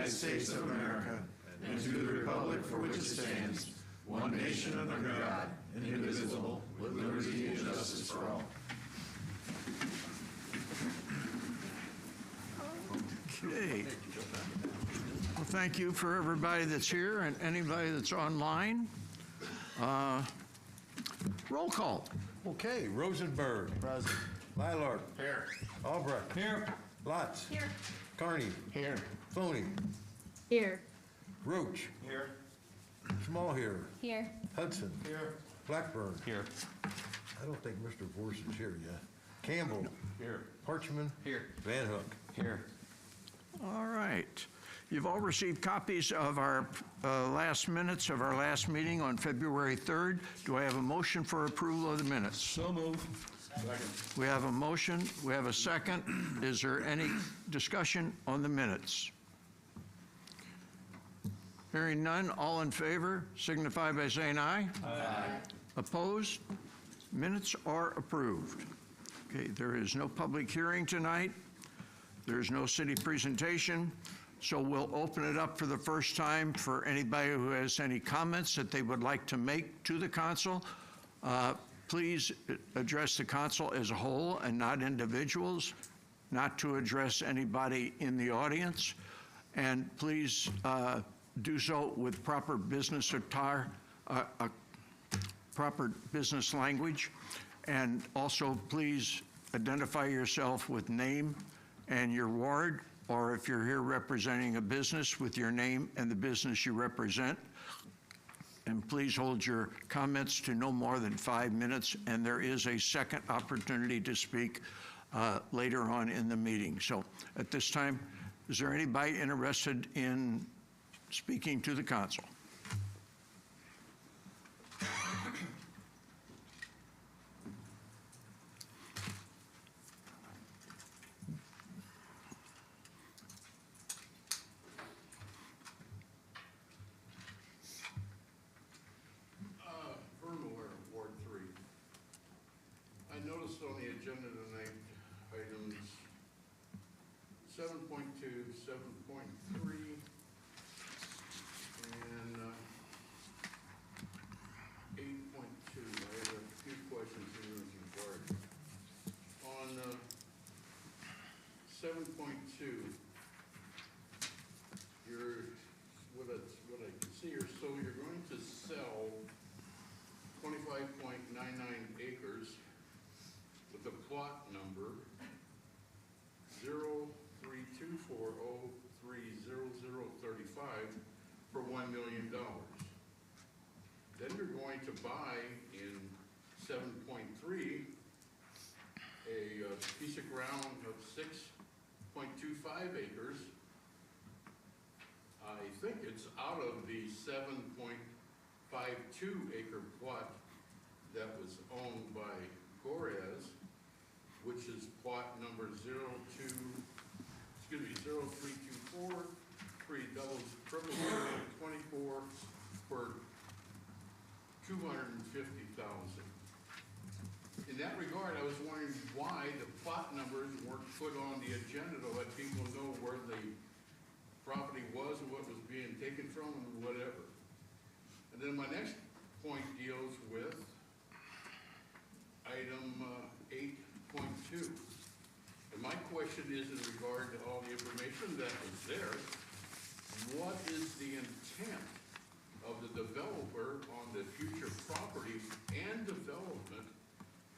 United States of America and to the republic for which it stands, one nation under God, indivisible, with liberty and justice for all. Okay. Well, thank you for everybody that's here and anybody that's online. Roll call. Okay, Rosenberg. Present. Lilar. Here. Albrecht. Here. Lotz. Here. Carney. Here. Foney. Here. Roach. Here. Small here. Here. Hudson. Here. Blackburn. Here. I don't think Mr. Vorse is here yet. Campbell. Here. Parchman. Here. Van Hook. Here. All right. You've all received copies of our last minutes of our last meeting on February 3rd. Do I have a motion for approval of the minutes? So move. Second. We have a motion. We have a second. Is there any discussion on the minutes? Hearing none, all in favor signify by saying aye. Aye. Opposed? Minutes are approved. Okay, there is no public hearing tonight. There's no city presentation, so we'll open it up for the first time for anybody who has any comments that they would like to make to the council. Please address the council as a whole and not individuals, not to address anybody in the audience, and please do so with proper business attire, proper business language, and also please identify yourself with name and your ward, or if you're here representing a business, with your name and the business you represent. And please hold your comments to no more than 5 minutes, and there is a second opportunity to speak later on in the meeting. So at this time, is there anybody interested in speaking to the council? Ward 3. I noticed on the agenda tonight items 7.2, 7.3, and 8.2. I have a few questions in this regard. On 7.2, what I can see here, so you're going to sell 25.99 acres with a plot number 03240300035 for $1 million. Then you're going to buy in 7.3 a piece of ground of 6.25 acres. I think it's out of the 7.52 acre plot that was owned by Gorez, which is plot number 0324 3000024 for $250,000. In that regard, I was wondering why the plot numbers weren't put on the agenda to let people know where the property was and what was being taken from and whatever. And then my next point deals with item 8.2. And my question is in regard to all the information that was there, what is the intent of the developer on the future property and development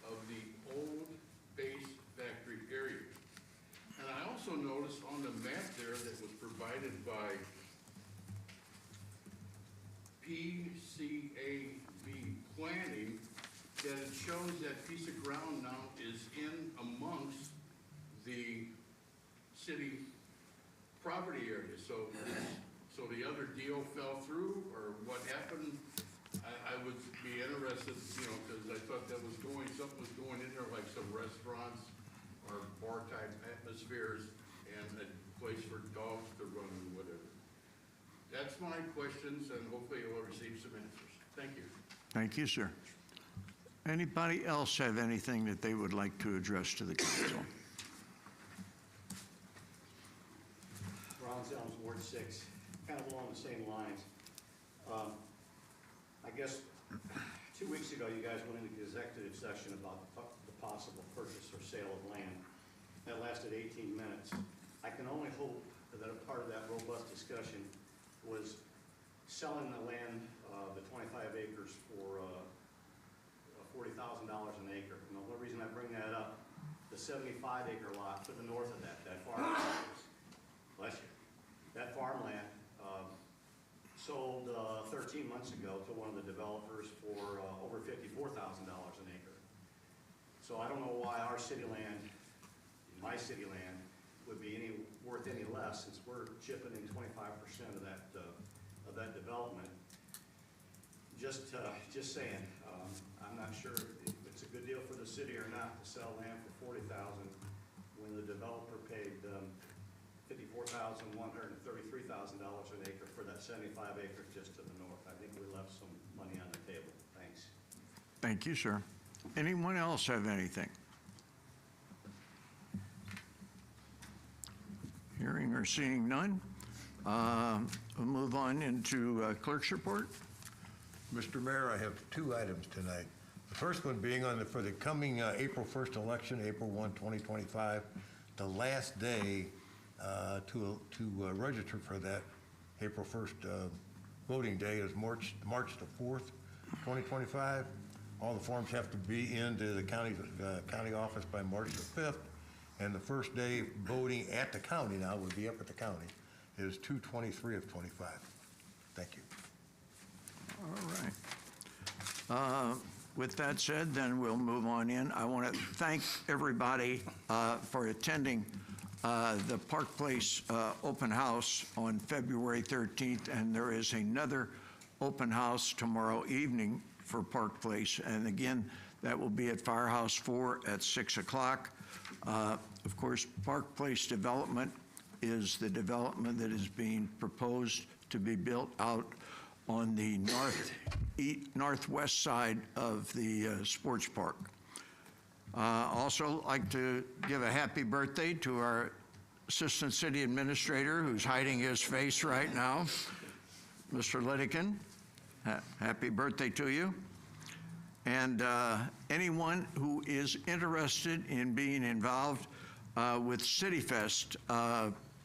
of the old base factory area? And I also noticed on the map there that was provided by PCAB Planning that it shows that piece of ground now is in amongst the city property area. So the other deal fell through, or what happened? I would be interested, because I thought that was something was going in there, like some restaurants or bar type atmospheres and a place for dogs to run and whatever. That's my questions, and hopefully you'll receive some answers. Thank you. Thank you, sir. Anybody else have anything that they would like to address to the council? Ron Zelms, Ward Ward 6, kind of along the same lines. I guess 2 weeks ago, you guys went into executive session about the possible purchase or sale of land. That lasted 18 minutes. I can only hope that a part of that robust discussion was selling the land, the 25 acres for $40,000 an acre. And the only reason I bring that up, the 75-acre lot to the north of that farmland, bless you, that farmland sold 13 months ago to one of the developers for over $54,000 an acre. So I don't know why our city land, my city land, would be worth any less, since we're chipping in 25% of that development. Just saying, I'm not sure if it's a good deal for the city or not to sell land for $40,000 when the developer paid $54,133,000 an acre for that 75 acres just to the north. I think we left some money on the table. Thanks. Thank you, sir. Anyone else have anything? Hearing or seeing none, we'll move on into clerk's report. Mr. Mayor, I have 2 items tonight. The first one being for the coming April 1st election, April 1, 2025. The last day to register for that April 1st voting day is March the 4th, 2025. All the forms have to be into the county office by March the 5th. And the first day voting at the county now would be up at the county is 2/23 of 25. Thank you. All right. With that said, then we'll move on in. I want to thank everybody for attending the Park Place open house on February 13th, and there is another open house tomorrow evening for Park Place. And again, that will be at Firehouse 4 at 6 o'clock. Of course, Park Place development is the development that is being proposed to be built out on the northwest side of the sports park. Also like to give a happy birthday to our Assistant City Administrator, who's hiding his face right now, Mr. Lidikin. Happy birthday to you. And anyone who is interested in being involved with CityFest,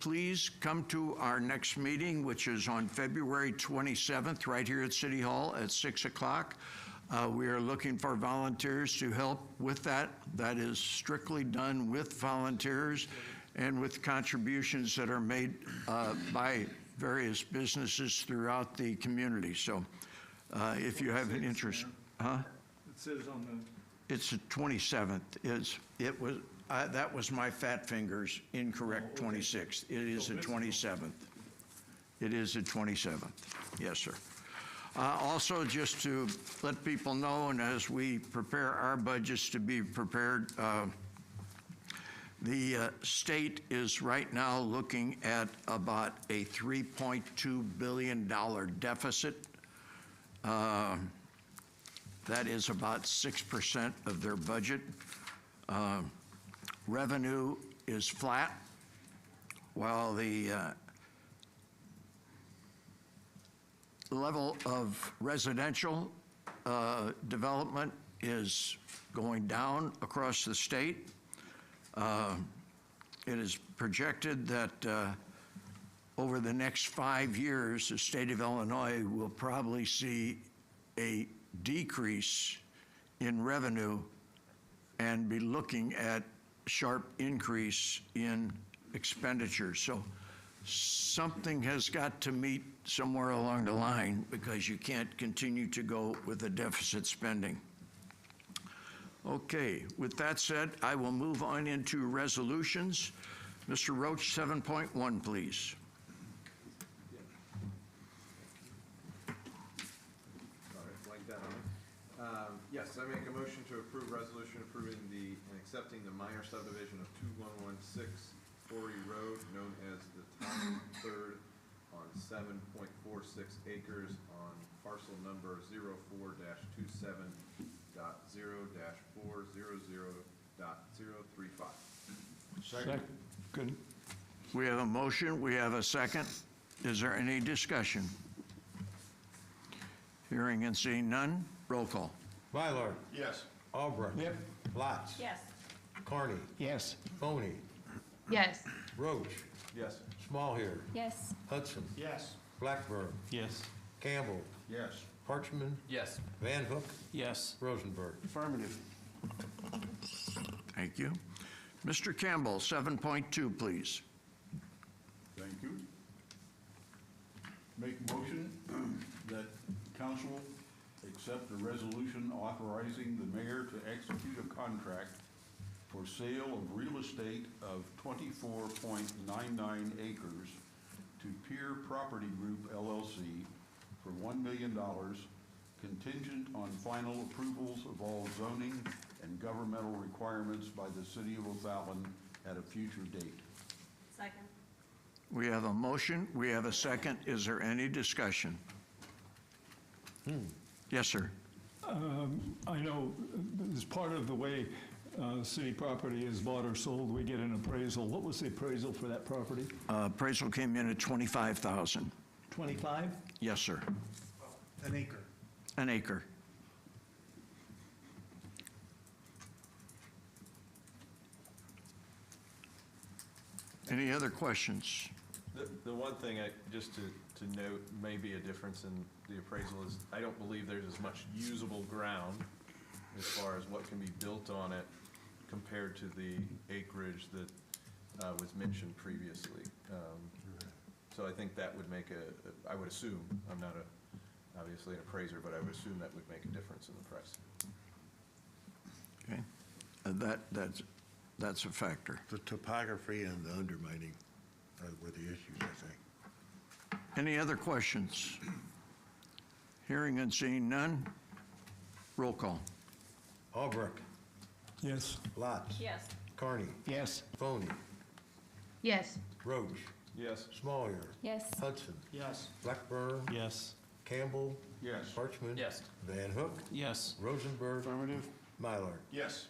please come to our next meeting, which is on February 27th, right here at City Hall at 6 o'clock. We are looking for volunteers to help with that. That is strictly done with volunteers and with contributions that are made by various businesses throughout the community. So if you have an interest, It says on the... It's the 27th. That was my fat fingers, incorrect 26th. It is the 27th. It is the 27th. Yes, sir. Also, just to let people know, and as we prepare our budgets to be prepared, the state is right now looking at about a $3.2 billion deficit. That is about 6% of their budget. Revenue is flat, while the level of residential development is going down across the state. It is projected that over the next 5 years, the state of Illinois will probably see a decrease in revenue and be looking at sharp increase in expenditures. So something has got to meet somewhere along the line, because you can't continue to go with the deficit spending. Okay, with that said, I will move on into resolutions. Mr. Roach, 7.1, please. Yes, I make a motion to approve resolution approving and accepting the minor subdivision of 2116 Forey Road, known as the Town Third, on 7.46 acres on parcel number 04-27.0-400.035. Second. We have a motion. We have a second. Is there any discussion? Hearing and seeing none, roll call. Mylard. Yes. Albrecht. Yep. Lotz. Yes. Carney. Yes. Foney. Yes. Roach. Yes. Smallhair. Yes. Hudson. Yes. Blackburn. Yes. Campbell. Yes. Parchman. Yes. Van Hook. Yes. Rosenberg. Affirmative. Thank you. Mr. Campbell, 7.2, please. Thank you. Make a motion that council accept a resolution authorizing the mayor to execute a contract for sale of real estate of 24.99 acres to Pier Property Group LLC for $1 million, contingent on final approvals of all zoning and governmental requirements by the city of O'Fallon at a future date. Second. We have a motion, we have a second. Is there any discussion? Yes, sir. I know as part of the way city property is bought or sold, we get an appraisal. What was the appraisal for that property? Appraisal came in at $25,000. 25? Yes, sir. An acre. An acre. Any other questions? The one thing, just to note, may be a difference in the appraisal is, I don't believe there's as much usable ground as far as what can be built on it compared to the acreage that was mentioned previously. So I think that would make I would assume, I'm not obviously an appraiser, but I would assume that would make a difference in the price. Okay. That's a factor. The topography and the undermining were the issues, I think. Any other questions? Hearing and seeing none, roll call. Albrecht. Yes. Lotz. Yes. Carney. Yes. Foney. Yes. Roach. Yes. Smallhair. Yes. Hudson. Yes. Blackburn. Yes. Campbell. Yes. Parchman. Yes. Van Hook. Yes. Rosenberg. Affirmative. Mylard. Yes.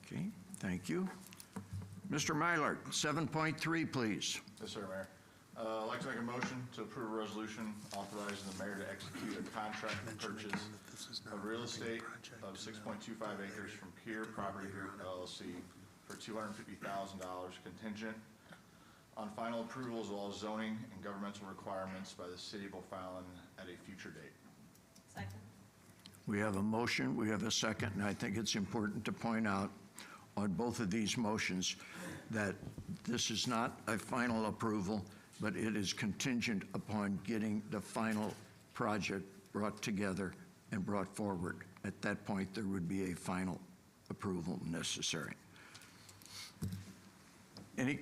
Okay, thank you. Mr. Mylard, 7.3, please. Yes, sir, Mayor. I'd like to make a motion to approve a resolution authorizing the mayor to execute a contract to purchase of real estate of 6.25 acres from Pier Property Group LLC for $250,000 contingent on final approvals of all zoning and governmental requirements by the city of O'Fallon at a future date. Second. We have a motion, we have a second, and I think it's important to point out on both of these motions that this is not a final approval, but it is contingent upon getting the final project brought together and brought forward. At that point, there would be a final approval necessary. Any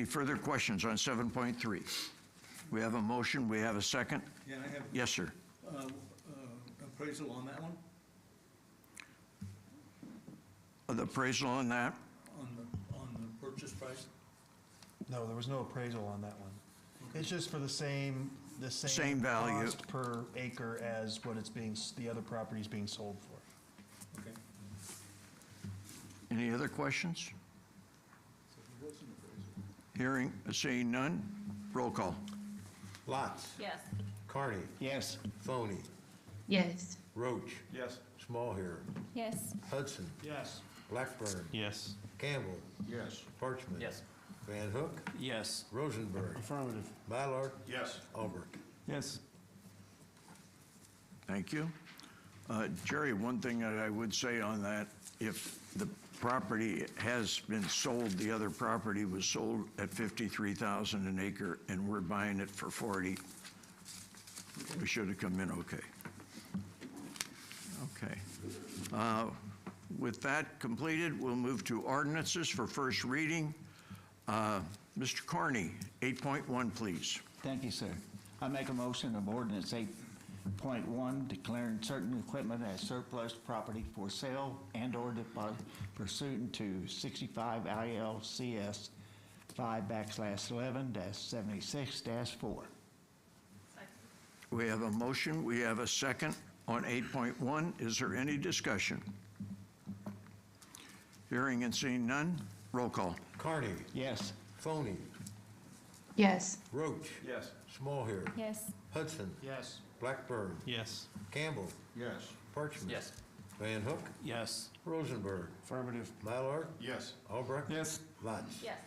further questions on 7.3? We have a motion, we have a second. Yeah, I have Yes, sir. appraisal on that one, The appraisal on that? on the purchase price? No, there was no appraisal on that one. It's just for the same Same value. cost per acre as what it's the other property's being sold for. Okay. Any other questions? Hearing, seeing none, roll call. Lotz. Yes. Carney. Yes. Foney. Yes. Roach. Yes. Smallhair. Yes. Hudson. Yes. Blackburn. Yes. Campbell. Yes. Parchman. Yes. Van Hook. Yes. Rosenberg. Affirmative. Mylard. Yes. Albrecht. Yes. Thank you. Jerry, one thing that I would say on that, if the property has been sold, the other property was sold at $53,000 an acre, and we're buying it for 40, we should have come in okay. Okay. With that completed, we'll move to ordinances for first reading. Mr. Carney, 8.1, please. Thank you, sir. I make a motion of ordinance 8.1, declaring certain equipment as surplus property for sale and/or pursuant to 65 ILCS 5/11-76-4. We have a motion, we have a second on 8.1. Is there any discussion? Hearing and seeing none, roll call. Carney. Yes. Foney. Yes. Roach. Yes. Smallhair. Yes. Hudson. Yes. Blackburn. Yes. Campbell. Yes. Parchman. Yes. Van Hook. Yes. Rosenberg. Affirmative. Mallard. Yes. Albrecht. Yes. Lutz. Yes.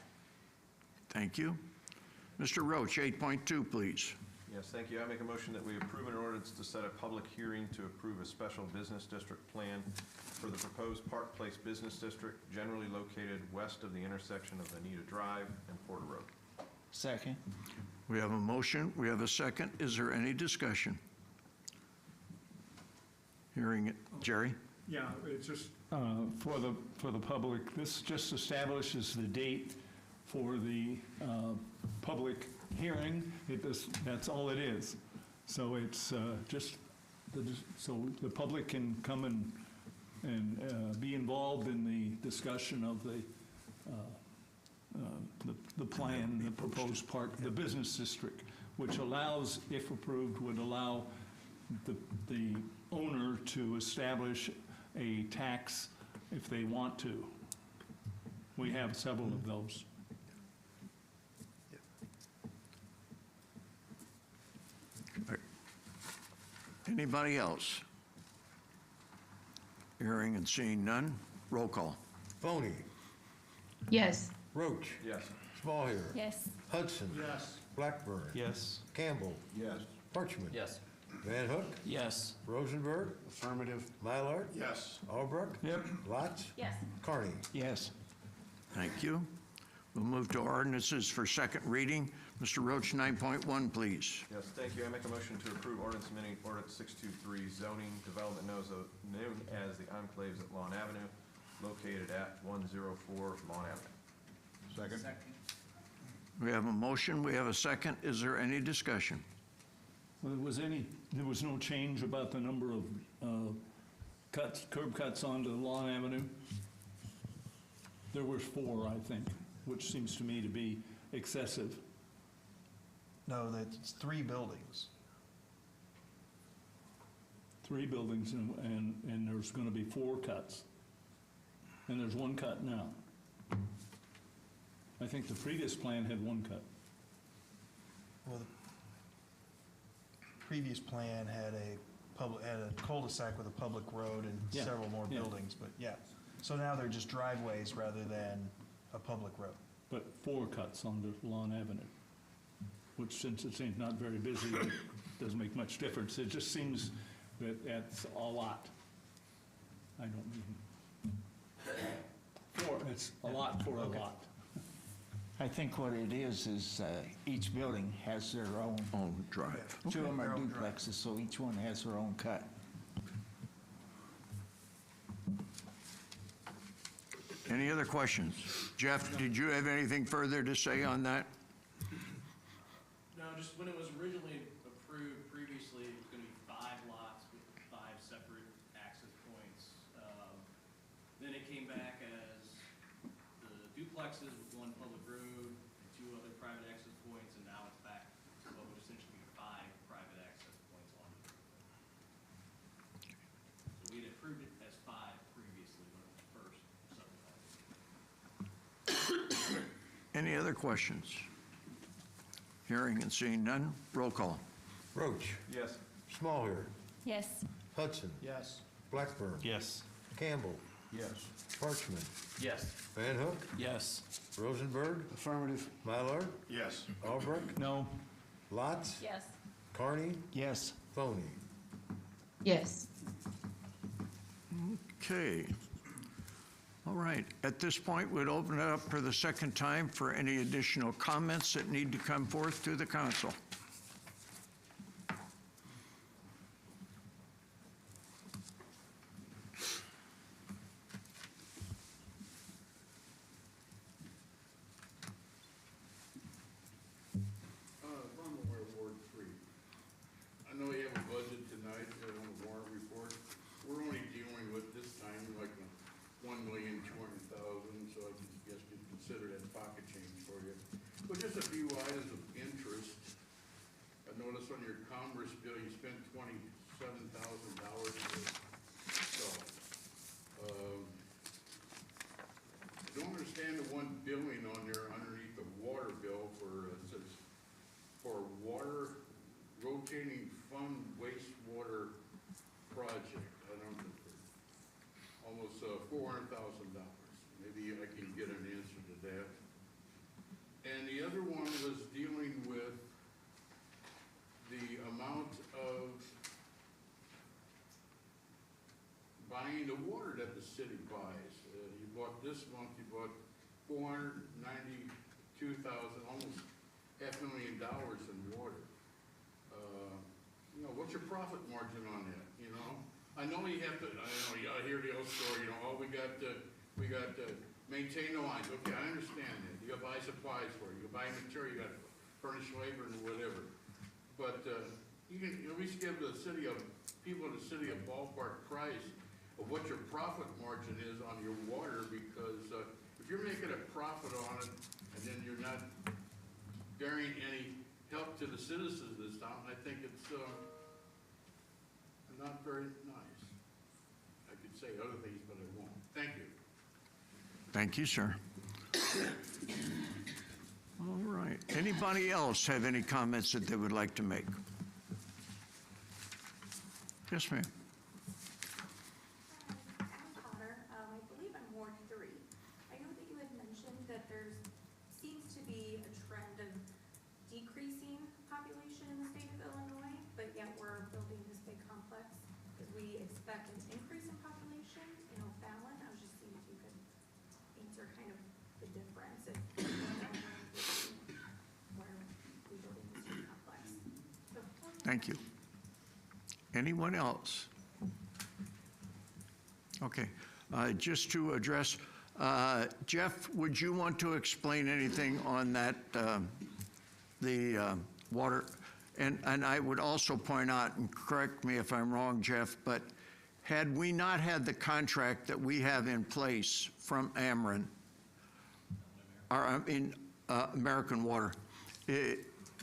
Thank you. Mr. Roach, 8.2, please. Yes, thank you. I make a motion that we approve an ordinance to set a public hearing to approve a special business district plan for the proposed Park Place Business District, generally located west of the intersection of Anita Drive and Porter Road. Second. We have a motion, we have a second. Is there any discussion? Hearing it. Jerry? Yeah, it's just for the public, this just establishes the date for the public hearing. That's all it is. So it's just, so the public can come and be involved in the discussion of the plan, the proposed park, the business district, which allows, if approved, would allow the owner to establish a tax if they want to. We have several of those. Anybody else? Hearing and seeing none, roll call. Foney. Yes. Roach. Yes. Smallhair. Yes. Hudson. Yes. Blackburn. Yes. Campbell. Yes. Parchman. Yes. Van Hook. Yes. Rosenberg. Affirmative. Mallard. Yes. Albrecht. Yep. Lutz. Yes. Carney. Yes. Thank you. We'll move to ordinances for second reading. Mr. Roach, 9.1, please. Yes, thank you. I make a motion to approve ordinance amending ordinance 623 zoning development known as the Enclaves at Lawn Avenue, located at 104 Lawn Avenue. Second. We have a motion, we have a second. Is there any discussion? Well, there was no change about the number of curb cuts onto Lawn Avenue? There were 4, I think, which seems to me to be excessive. No, that's 3 buildings. 3 buildings and there's going to be 4 cuts. And there's 1 cut now. I think the previous plan had 1 cut. Well, the previous plan had a cul-de-sac with a public road and Yeah, several more yeah. buildings, but yeah. So now they're just driveways rather than a public road. But 4 cuts onto Lawn Avenue, which since it's not very busy, it doesn't make much difference. It just seems that that's a lot. I don't mean, it's a lot for a lot. I think what it is each building has their own, Oh, drive. 2 of them are Their own drive. duplexes, so each one has their own cut. Any other questions? Jeff, did you have anything further to say on that? No, just when it was originally approved previously, it was gonna be 5 lots with 5 separate access points. Then it came back as the duplexes with 1 public road, and 2 other private access points, and now it's back to what would essentially be 5 private access points on it. So we had approved it as 5 previously when it was first subdivided. Any other questions? Hearing and seeing none, roll call. Roach. Yes. Smallhair. Yes. Hudson. Yes. Blackburn. Yes. Campbell. Yes. Parchman. Yes. Van Hook. Yes. Rosenberg. Affirmative. Mallard. Yes. Albrecht. No? Lutz. Yes. Carney. Yes. Foney. Yes. Okay. All right. At this point, we'd open it up for the second time for any additional comments that need to come forth to the council. Ronald Ware, Ward 3. I know you have a budget tonight on the warrant report. We're only dealing with this time like $1,200,000, so I guess you'd consider that pocket change for you. But just a few items of interest. I noticed on your commerce bill, you spent $27,000 for stuff. I don't understand the one billing on there underneath the water bill for, it says almost $400,000. Maybe I can get an answer to that. And the other one was dealing with the amount of buying the water that the city buys. You bought this month, you bought $492,000, almost $500,000 in water. You know, what's your profit margin on that, you know? I know you have to, I hear the old story, you know, oh, we got to maintain the lines. Okay, I understand that. You got to buy supplies for it. You got to buy material, you got to furnish labor and whatever. But you can at least give the city of, people in the city a ballpark price of what your profit margin is on your water, because if you're making a profit on it and then you're not bearing any help to the citizens of this town, I think it's not very nice. I could say other things, but I won't. Thank you. Thank you, sir. All right. Anybody else have any comments that they would like to make? Yes, ma'am. I'm Connor. I believe I'm Ward 3. I know that you had mentioned that there seems to be a trend of decreasing population in the state of Illinois, but yet we're building this big complex because we expect an increase in population in O'Fallon. I was just seeing if you could answer kind of the difference if where we building this big complex. So, Thank you. Anyone else? Okay. Just to address, Jeff, would you want to explain anything on that, the water? And I would also point out, and correct me if I'm wrong, Jeff, but had we not had the contract that we have in place from Ameren, American Water,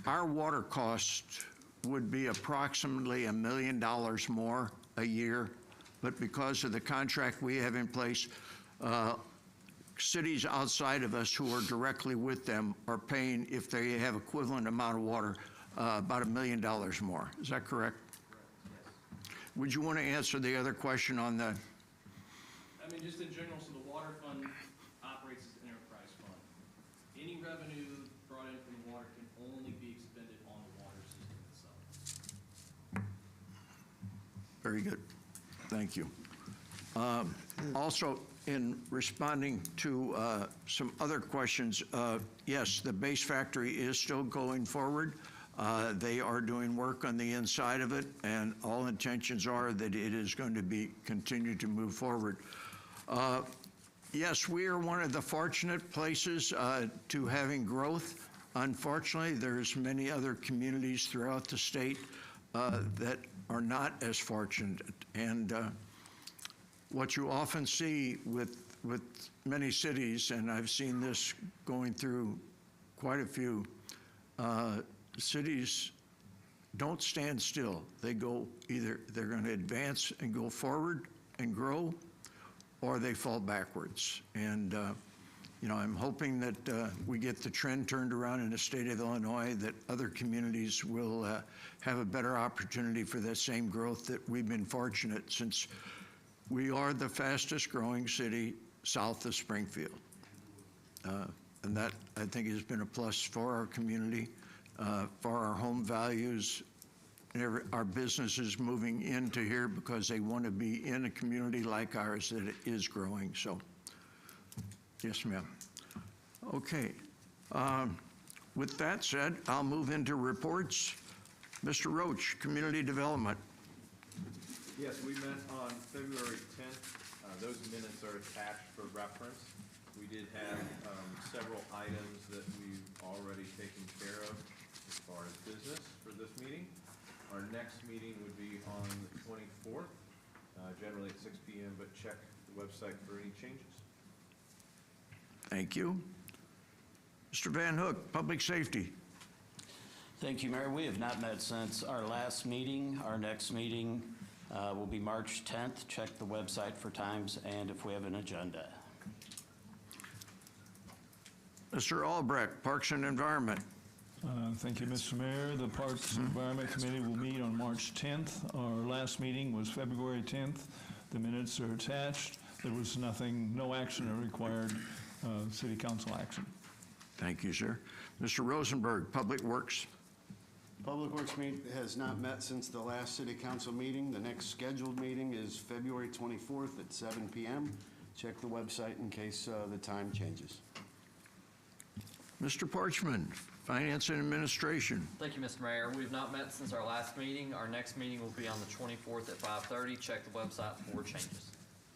our water cost would be approximately $1 million more a year, but because of the contract we have in place, cities outside of us who are directly with them are paying, if they have equivalent amount of water, about $1 million more. Is that correct? Yes. Would you want to answer the other question on the? I mean, just in general, so the water fund operates as an enterprise fund. Any revenue brought in from the water can only be expended on the water system itself. Very good. Thank you. Also, in responding to some other questions, yes, the base factory is still going forward. They are doing work on the inside of it, and all intentions are that it is going to be continue to move forward. Yes, we are one of the fortunate places to having growth. Unfortunately, there's many other communities throughout the state that are not as fortunate. And what you often see with many cities, and I've seen this going through quite a few, cities don't stand still. They go either, they're going to advance and go forward and grow, or they fall backwards. And you know, I'm hoping that we get the trend turned around in the state of Illinois, that other communities will have a better opportunity for that same growth that we've been fortunate, since we are the fastest growing city south of Springfield. And that, I think, has been a plus for our community, for our home values, our businesses moving into here because they want to be in a community like ours that is growing. So, yes, ma'am. Okay. With that said, I'll move into reports. Mr. Roach, Community Development. Yes, we met on February 10th. Those minutes are attached for reference. We did have several items that we've already taken care of as far as business for this meeting. Our next meeting would be on the 24th, generally at 6 p.m., but check the website for any changes. Thank you. Mr. Van Hook, Public Safety. Thank you, Mayor. We have not met since our last meeting. Our next meeting will be March 10th. Check the website for times and if we have an agenda. Mr. Albrecht, Parks and Environment. Thank you, Mr. Mayor. The Parks and Environment Committee will meet on March 10th. Our last meeting was February 10th. The minutes are attached. there was nothing, no action required, city council action. Thank you, sir. Mr. Rosenberg, Public Works. Public Works has not met since the last city council meeting. The next scheduled meeting is February 24th at 7 p.m. Check the website in case the time changes. Mr. Parchman, Finance and Administration. Thank you, Mr. Mayor. We've not met since our last meeting. Our next meeting will be on the 24th at 5:30. Check the website for changes.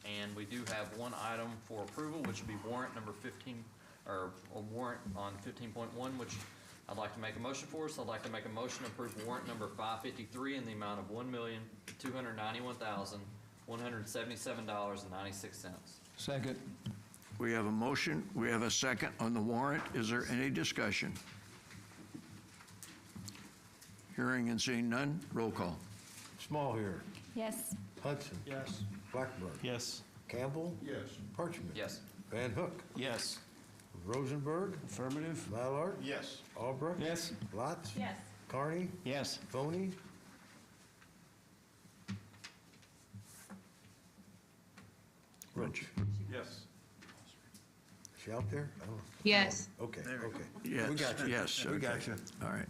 And we do have one item for approval, which would be warrant number 15, or a warrant on 15.1, which I'd like to make a motion for. So I'd like to make a motion to approve warrant number 553 in the amount of $1,291,177.96. Second. We have a motion, we have a second on the warrant. Is there any discussion? Hearing and seeing none, roll call. Small here. Yes. Hudson. Yes. Blackburn. Yes. Campbell. Yes. Parchman. Yes. Van Hook. Yes. Rosenberg. Affirmative? Mallard. Yes. Albrecht. Yes. Lotz. Yes. Carney. Yes. Foney. Roach. Yes. She out there? I don't know. Yes. Okay, okay. Yes, We got you. yes, We got okay. you. All right.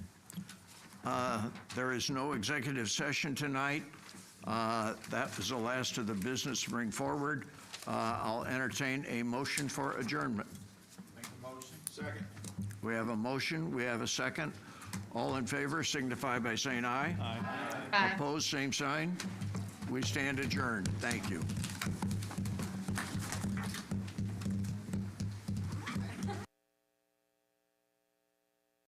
There is no executive session tonight. That was the last of the business to bring forward. I'll entertain a motion for adjournment. Make the motion. Second. We have a motion, we have a second. All in favor signify by saying aye. Aye. Opposed, same sign. We stand adjourned. Thank you.